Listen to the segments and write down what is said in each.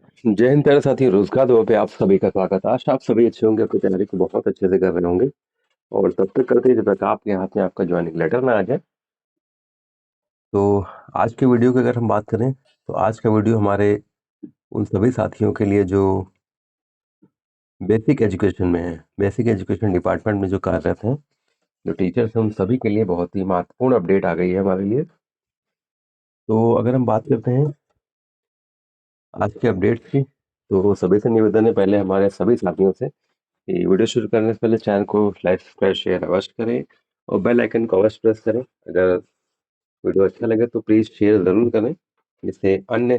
जय हिंद प्यारे साथी, रोजगार दुआ पे आप सभी का स्वागत है। आशा आप सभी अच्छे होंगे, अपनी तैयारी को बहुत अच्छे से कर रहे होंगे और तब तक करते हैं जब तक आपके हाथ में आपका ज्वाइनिंग लेटर ना आ जाए। तो आज की वीडियो की अगर हम बात करें तो आज का वीडियो हमारे उन सभी साथियों के लिए जो बेसिक एजुकेशन में है, बेसिक एजुकेशन डिपार्टमेंट में जो कार्यरत हैं, जो टीचर्स हैं, उन सभी के लिए बहुत ही महत्वपूर्ण अपडेट आ गई है हमारे लिए। तो अगर हम बात करते हैं आज के अपडेट की, तो सभी से निवेदन है, पहले हमारे सभी साथियों से ये वीडियो शुरू करने से पहले चैनल को लाइक सब्सक्राइब शेयर अवश्य करें और बेल आइकन को अवश्य प्रेस करें। अगर वीडियो अच्छा लगे तो प्लीज़ शेयर ज़रूर करें, जिससे अन्य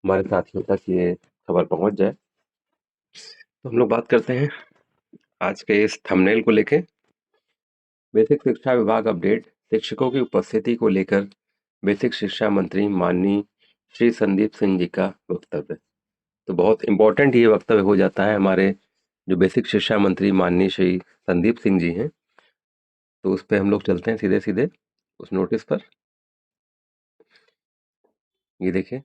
हमारे साथियों तक ये खबर पहुंच जाए। तो हम लोग बात करते हैं आज के इस थंबनेल को लेके। बेसिक शिक्षा विभाग अपडेट, शिक्षकों की उपस्थिति को लेकर बेसिक शिक्षा मंत्री माननीय श्री संदीप सिंह जी का वक्तव्य। तो बहुत इम्पोर्टेंट ये वक्तव्य हो जाता है हमारे जो बेसिक शिक्षा मंत्री माननीय श्री संदीप सिंह जी हैं। तो उस पे हम लोग चलते हैं सीधे सीधे उस नोटिस पर। ये देखिए,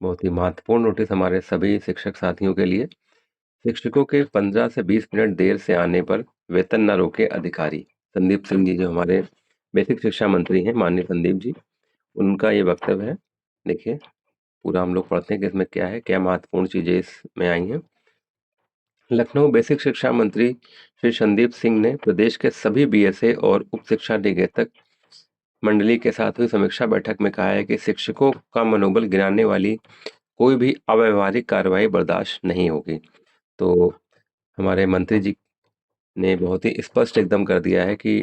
बहुत ही महत्वपूर्ण नोटिस हमारे सभी शिक्षक साथियों के लिए। शिक्षकों के 15 से 20 मिनट देर से आने पर वेतन न रोके अधिकारी। संदीप सिंह जी जो हमारे बेसिक शिक्षा मंत्री हैं, माननीय संदीप जी, उनका ये वक्तव्य है। देखिए, पूरा हम लोग पढ़ते हैं कि इसमें क्या है, क्या महत्वपूर्ण चीजें इसमें आई हैं। लखनऊ बेसिक शिक्षा मंत्री श्री संदीप सिंह ने प्रदेश के सभी बीएसए और उप शिक्षा निदेशक मंडली के साथ हुई समीक्षा बैठक में कहा है कि शिक्षकों का मनोबल गिराने वाली कोई भी अव्यावहारिक कार्रवाई बर्दाश्त नहीं होगी। तो हमारे मंत्री जी ने बहुत ही स्पष्ट एकदम कर दिया है कि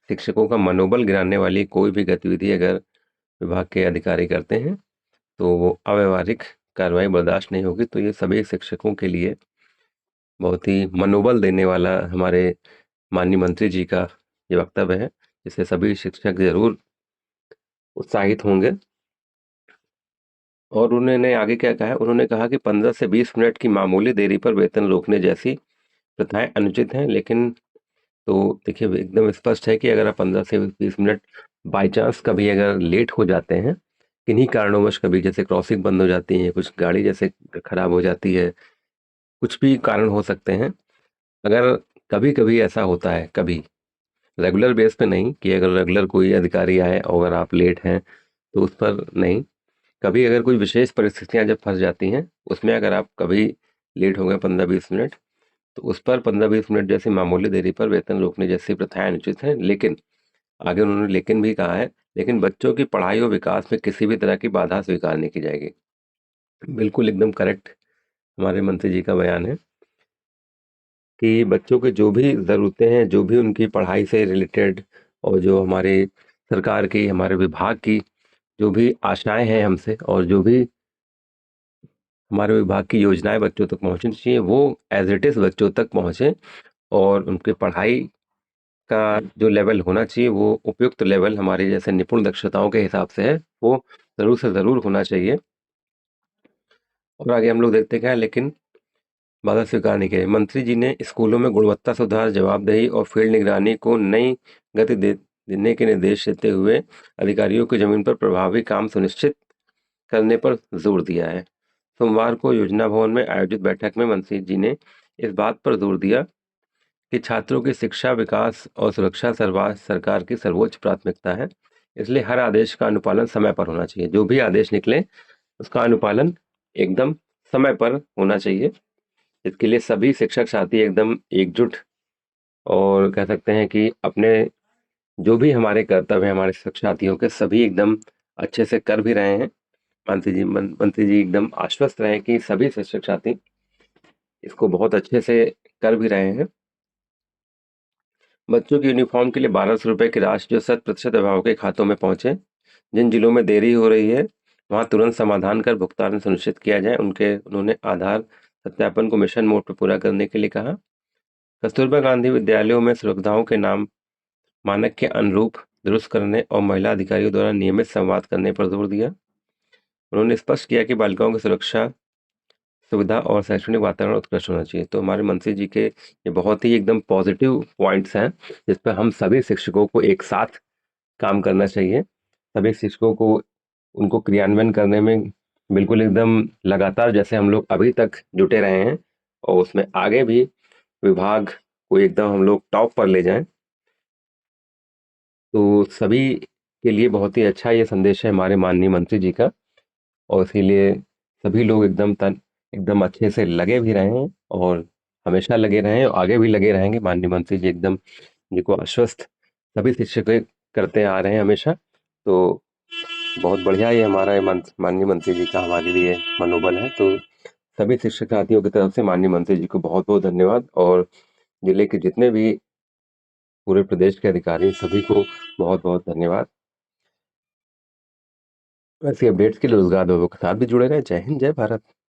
शिक्षकों का मनोबल गिराने वाली कोई भी गतिविधि अगर विभाग के अधिकारी करते हैं तो वो अव्यावहारिक कार्रवाई बर्दाश्त नहीं होगी। तो ये सभी शिक्षकों के लिए बहुत ही मनोबल देने वाला हमारे माननीय मंत्री जी का ये वक्तव्य है, जिससे सभी शिक्षक जरूर उत्साहित होंगे। और उन्होंने आगे क्या कहा है, उन्होंने कहा कि 15 से 20 मिनट की मामूली देरी पर वेतन रोकने जैसी प्रथाएं अनुचित हैं। लेकिन तो देखिए, एकदम स्पष्ट है कि अगर आप 15 से 20 मिनट बाई चांस कभी अगर लेट हो जाते हैं, किन्हीं कारणवश, कभी जैसे क्रॉसिंग बंद हो जाती है, कुछ गाड़ी जैसे खराब हो जाती है, कुछ भी कारण हो सकते हैं। अगर कभी कभी ऐसा होता है, कभी रेगुलर बेस पे नहीं कि अगर रेगुलर कोई अधिकारी आए और अगर आप लेट हैं तो उस पर नहीं, कभी अगर कोई विशेष परिस्थितियां जब फंस जाती हैं, उसमें अगर आप कभी लेट हो गए 15-20 मिनट, तो उस पर 15-20 मिनट जैसी मामूली देरी पर वेतन रोकने जैसी प्रथाएं अनुचित हैं। लेकिन आगे उन्होंने लेकिन भी कहा है, लेकिन बच्चों की पढ़ाई और विकास में किसी भी तरह की बाधा स्वीकार नहीं की जाएगी। बिल्कुल एकदम करेक्ट हमारे मंत्री जी का बयान है कि बच्चों की जो भी ज़रूरतें हैं, जो भी उनकी पढ़ाई से रिलेटेड और जो हमारे सरकार की, हमारे विभाग की जो भी आशाएं हैं हमसे, और जो भी हमारे विभाग की योजनाएं बच्चों तक पहुंचनी चाहिए, वो एज इट इज़ बच्चों तक पहुंचे। और उनकी पढ़ाई का जो लेवल होना चाहिए वो उपयुक्त लेवल हमारे जैसे निपुण दक्षताओं के हिसाब से है, वो ज़रूर से ज़रूर होना चाहिए। और आगे हम लोग देखते क्या है, लेकिन बाधा स्वीकार नहीं की। मंत्री जी ने स्कूलों में गुणवत्ता सुधार, जवाबदेही और फील्ड निगरानी को नई गति देने के निर्देश देते हुए अधिकारियों की जमीन पर प्रभावी काम सुनिश्चित करने पर जोर दिया है। सोमवार को योजना भवन में आयोजित बैठक में मंत्री जी ने इस बात पर जोर दिया कि छात्रों की शिक्षा, विकास और सुरक्षा सरकार की सर्वोच्च प्राथमिकता है। इसलिए हर आदेश का अनुपालन समय पर होना चाहिए। जो भी आदेश निकले उसका अनुपालन एकदम समय पर होना चाहिए। इसके लिए सभी शिक्षक साथी एकदम एकजुट और कह सकते हैं कि अपने जो भी हमारे कर्तव्य हैं हमारे शिक्षक साथियों के, सभी एकदम अच्छे से कर भी रहे हैं। मंत्री जी एकदम आश्वस्त रहे कि सभी शिक्षक साथी इसको बहुत अच्छे से कर भी रहे हैं। बच्चों की यूनिफॉर्म के लिए 1200 रुपये की राशि जो 100% अभिभावकों के खातों में पहुंचे। जिन जिलों में देरी हो रही है वहां तुरंत समाधान कर भुगतान सुनिश्चित किया जाए। उन्होंने आधार सत्यापन को मिशन मोड पर पूरा करने के लिए कहा। कस्तूरबा गांधी विद्यालयों में सुविधाओं के नाम मानक के अनुरूप दुरुस्त करने और महिला अधिकारियों द्वारा नियमित संवाद करने पर जोर दिया। उन्होंने स्पष्ट किया कि बालिकाओं की सुरक्षा, सुविधा और शैक्षणिक वातावरण उत्कृष्ट होना चाहिए। तो हमारे मंत्री जी के ये बहुत ही एकदम पॉजिटिव पॉइंट्स हैं, जिस पर हम सभी शिक्षकों को एक साथ काम करना चाहिए। सभी शिक्षकों को उनको क्रियान्वयन करने में बिल्कुल एकदम लगातार जैसे हम लोग अभी तक जुटे रहे हैं और उसमें आगे भी विभाग को एकदम हम लोग टॉप पर ले जाएं, तो सभी के लिए बहुत ही अच्छा ये संदेश है हमारे माननीय मंत्री जी का। और इसीलिए सभी लोग एकदम अच्छे से लगे भी रहे हैं और हमेशा लगे रहे हैं और आगे भी लगे रहेंगे। माननीय मंत्री जी एकदम जिनको आश्वस्त सभी शिक्षक करते आ रहे हैं हमेशा। तो बहुत बढ़िया ये हमारा ये माननीय मंत्री जी का हमारे लिए मनोबल है। तो सभी शिक्षक साथियों की तरफ से माननीय मंत्री जी को बहुत बहुत धन्यवाद, और जिले के जितने भी पूरे प्रदेश के अधिकारी सभी को बहुत बहुत धन्यवाद। ऐसी अपडेट्स के लिए रोजगार के साथ भी जुड़े रहे। जय हिंद, जय भारत।